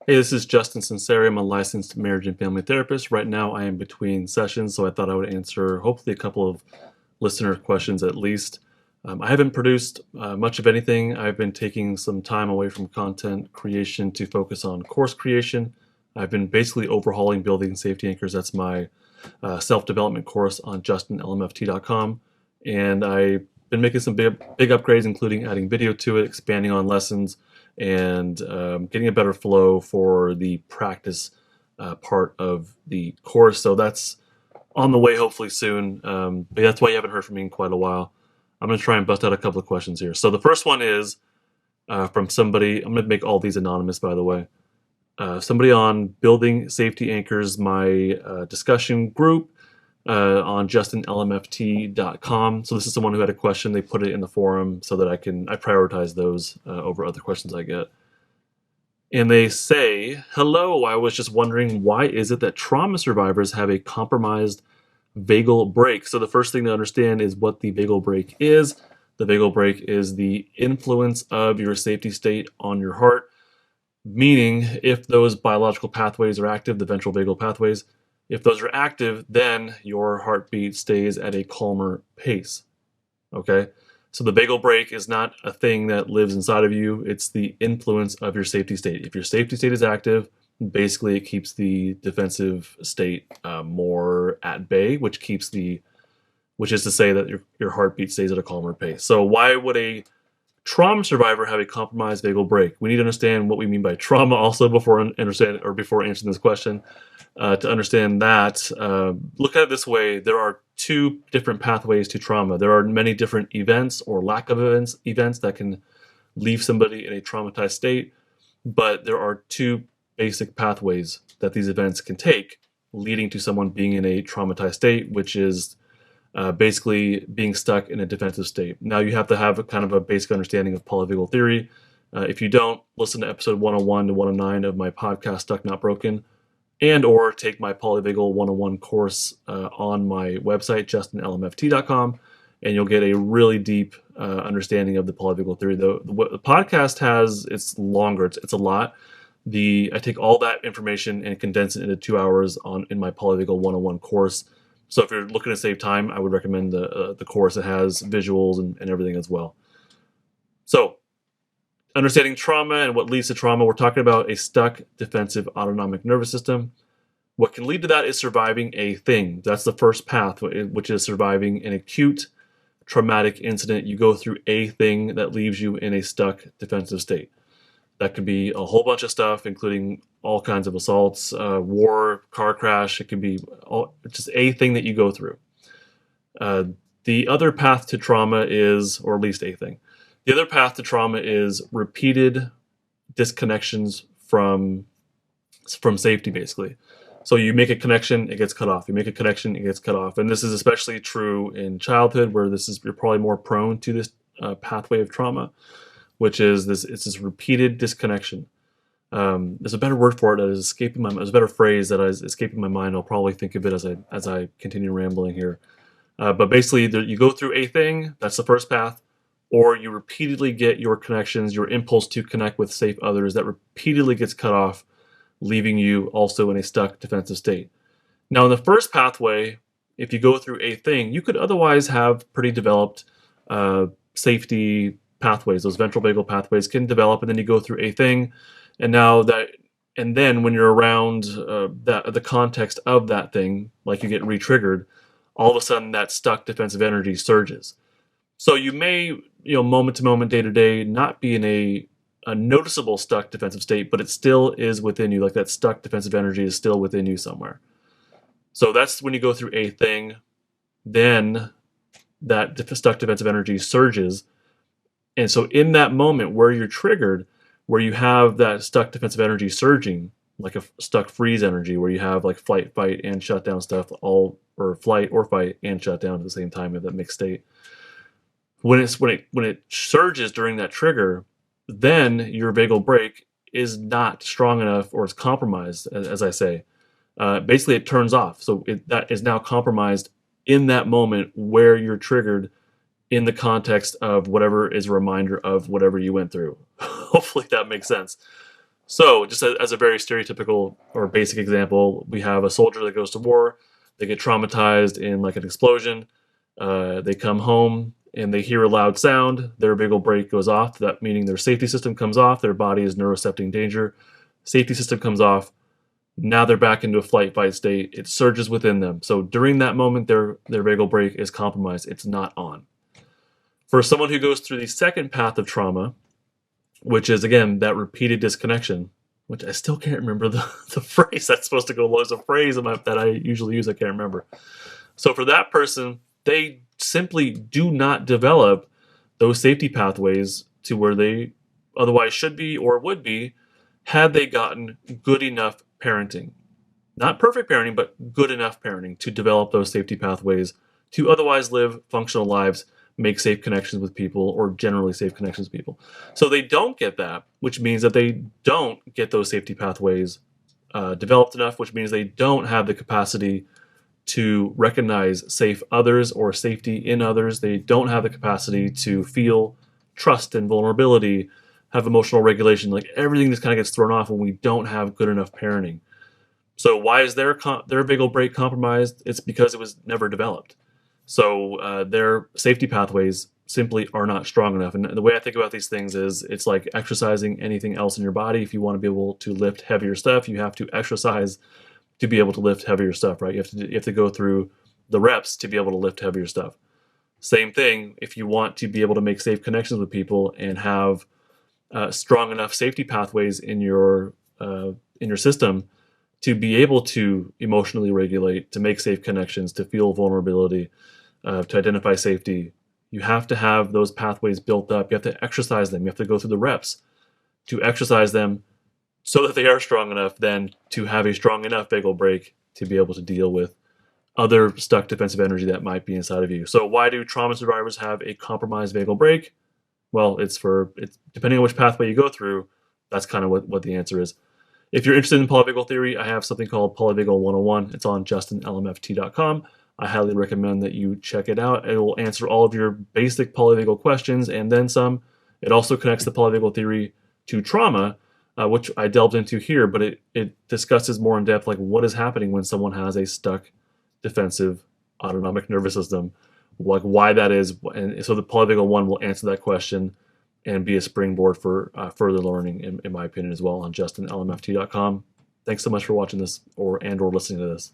Hey, this is Justin Sunseri. I'm a licensed marriage and family therapist. Right now, I am between sessions, so I thought I would answer hopefully a couple of listener questions at least. I haven't produced much of anything. I've been taking some time away from content creation to focus on course creation. I've been basically overhauling building safety anchors. That's my self-development course on justinlmft.com. And I've been making some big upgrades, including adding video to it, expanding on lessons, and getting a better flow for the practice part of the course. So that's on the way hopefully soon. But that's why you haven't heard from me in quite a while. I'm going to try and bust out a couple of questions here. So the first one is from somebody. I'm going to make all these anonymous, by the way. Somebody on Building Safety Anchors, my discussion group on justinlmft.com. So this is someone who had a question. They put it in the forum so that I prioritize those over other questions I get. And they say, hello, I was just wondering, why is it that trauma survivors have a compromised vagal brake? So the first thing to understand is what the vagal brake is. The vagal brake is the influence of your safety state on your heart, meaning if those biological pathways are active, the ventral vagal pathways, if those are active, then your heartbeat stays at a calmer pace. Okay? So the vagal brake is not a thing that lives inside of you. It's the influence of your safety state. If your safety state is active, basically it keeps the defensive state more at bay, which is to say that your heartbeat stays at a calmer pace. So why would a trauma survivor have a compromised vagal brake? We need to understand what we mean by trauma also before answering this question. To understand that, look at it this way: there are two different pathways to trauma. There are many different events or lack of events that can leave somebody in a traumatized state, but there are two basic pathways that these events can take, leading to someone being in a traumatized state, which is basically being stuck in a defensive state. Now, you have to have a kind of a basic understanding of polyvagal theory. If you don't, listen to episode 101 to 109 of my podcast, Stuck Not Broken, and or take my polyvagal 101 course on my website, justinlmft.com, and you'll get a really deep understanding of the polyvagal theory. The podcast it's longer. It's a lot. I take all that information and condense it into 2 hours in my polyvagal 101 course. So if you're looking to save time, I would recommend the course. It has visuals and everything as well. So, understanding trauma and what leads to trauma, we're talking about a stuck defensive autonomic nervous system. What can lead to that is surviving a thing. That's the first path, which is surviving an acute traumatic incident. You go through a thing that leaves you in a stuck defensive state. That could be a whole bunch of stuff, including all kinds of assaults, war, car crash. It can be just a thing that you go through. The other path to trauma is, or at least a thing. The other path to trauma is repeated disconnections from safety, basically. So you make a connection, it gets cut off. You make a connection, it gets cut off. And this is especially true in childhood, where you're probably more prone to this pathway of trauma, which is this repeated disconnection. There's a better word for it that is escaping my mind. There's a better phrase that is escaping my mind. I'll probably think of it as I continue rambling here. But basically, you go through a thing. That's the first path. Or you repeatedly get your connections, your impulse to connect with safe others, that repeatedly gets cut off, leaving you also in a stuck defensive state. Now, in the first pathway, if you go through a thing, you could otherwise have pretty developed safety pathways. Those ventral vagal pathways can develop, and then you go through a thing, and then when you're around the context of that thing, like you get re-triggered, all of a sudden that stuck defensive energy surges. So you may, moment to moment, day to day, not be in a noticeable stuck defensive state, but it still is within you. Like that stuck defensive energy is still within you somewhere. So that's when you go through a thing, then that stuck defensive energy surges. And so in that moment where you're triggered, where you have that stuck defensive energy surging, like a stuck freeze energy, where you have like flight, fight, and shutdown stuff, or flight or fight and shutdown at the same time in that mixed state. When it surges during that trigger, then your vagal brake is not strong enough, or it's compromised, as I say. Basically, it turns off. So that is now compromised in that moment where you're triggered, in the context of whatever is a reminder of whatever you went through. Hopefully that makes sense. So, just as a very stereotypical or basic example, we have a soldier that goes to war. They get traumatized in like an explosion. They come home and they hear a loud sound. Their vagal brake goes off. That meaning their safety system comes off. Their body is neurocepting danger. Safety system comes off. Now they're back into a flight fight state. It surges within them. So during that moment, their vagal brake is compromised. It's not on. For someone who goes through the second path of trauma, which is again that repeated disconnection, which I still can't remember the phrase that's supposed to go. There's a phrase that I usually use. I can't remember. So for that person, they simply do not develop those safety pathways to where they otherwise should be or would be had they gotten good enough parenting. Not perfect parenting, but good enough parenting to develop those safety pathways to otherwise live functional lives, make safe connections with people, or generally safe connections with people. So they don't get that, which means that they don't get those safety pathways developed enough, which means they don't have the capacity to recognize safe others or safety in others. They don't have the capacity to feel trust and vulnerability, have emotional regulation. Like everything just kind of gets thrown off when we don't have good enough parenting. So why is their vagal brake compromised? It's because it was never developed. So their safety pathways simply are not strong enough. And the way I think about these things is it's like exercising anything else in your body. If you want to be able to lift heavier stuff, you have to exercise to be able to lift heavier stuff, right? You have to go through the reps to be able to lift heavier stuff. Same thing, if you want to be able to make safe connections with people and have strong enough safety pathways in your system to be able to emotionally regulate, to make safe connections, to feel vulnerability, to identify safety, you have to have those pathways built up. You have to exercise them. You have to go through the reps to exercise them so that they are strong enough then to have a strong enough vagal brake to be able to deal with other stuck defensive energy that might be inside of you. So why do trauma survivors have a compromised vagal brake? Well, it's depending on which pathway you go through, that's kind of what the answer is. If you're interested in polyvagal theory, I have something called Polyvagal 101. It's on justinlmft.com. I highly recommend that you check it out. It will answer all of your basic polyvagal questions and then some. It also connects the polyvagal theory to trauma, which I delved into here, but it discusses more in depth like what is happening when someone has a stuck defensive autonomic nervous system, like why that is. And so the polyvagal 1 will answer that question and be a springboard for further learning, in my opinion, as well, on justinlmft.com. Thanks so much for watching this or listening to this.